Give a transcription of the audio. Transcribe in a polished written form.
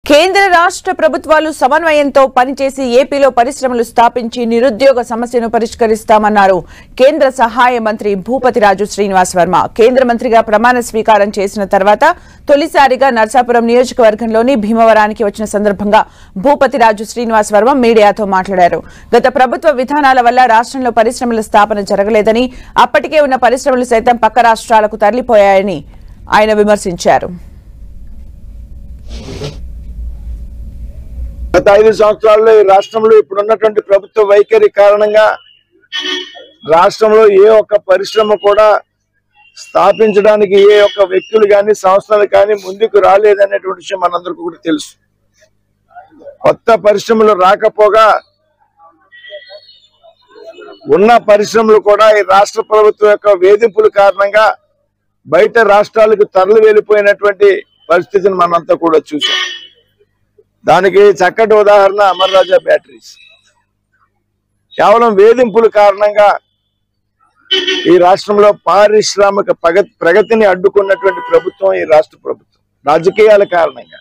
కేంద్ర రాష్ట్ర ప్రభుత్వాలు సమన్వయంతో పనిచేసి ఏపీలో పరిశ్రమలు స్థాపించి నిరుద్యోగ సమస్యను పరిష్కరిస్తామన్నారు కేంద్ర సహాయ మంత్రి భూపతిరాజు శ్రీనివాస్ వర్మ. కేంద్ర మంత్రిగా ప్రమాణ స్వీకారం చేసిన తర్వాత తొలిసారిగా నర్సాపురం నియోజకవర్గంలోని భీమవరానికి వచ్చిన సందర్భంగా భూపతిరాజు శ్రీనివాస్ వర్మ మీడియాతో మాట్లాడారు. గత ప్రభుత్వ విధానాల వల్ల రాష్ట్రంలో పరిశ్రమల స్థాపన జరగలేదని, అప్పటికే ఉన్న పరిశ్రమలు సైతం పక్క రాష్ట్రాలకు తరలిపోయాయని ఆయన విమర్శించారు. గత 5 సంవత్సరాల్లో ఈ రాష్ట్రంలో ఇప్పుడున్నటువంటి ప్రభుత్వ వైఖరి కారణంగా రాష్ట్రంలో ఏ ఒక్క పరిశ్రమ కూడా స్థాపించడానికి ఏ ఒక్క వ్యక్తులు కానీ సంస్థలు కానీ ముందుకు రాలేదనేటువంటి విషయం మనందరికీ కూడా తెలుసు. కొత్త పరిశ్రమలు రాకపోగా ఉన్న పరిశ్రమలు కూడా ఈ రాష్ట్ర ప్రభుత్వం యొక్క వేధింపుల కారణంగా బయట రాష్ట్రాలకు తరలి వెళ్ళిపోయినటువంటి పరిస్థితిని మనంతా కూడా చూసాం. దానికి చక్కటి ఉదాహరణ అమర్ రాజా బ్యాటరీస్. కేవలం వేధింపుల కారణంగా ఈ రాష్ట్రంలో పారిశ్రామిక ప్రగతిని అడ్డుకున్నటువంటి ప్రభుత్వం ఈ రాష్ట్ర ప్రభుత్వం. రాజకీయాల కారణంగా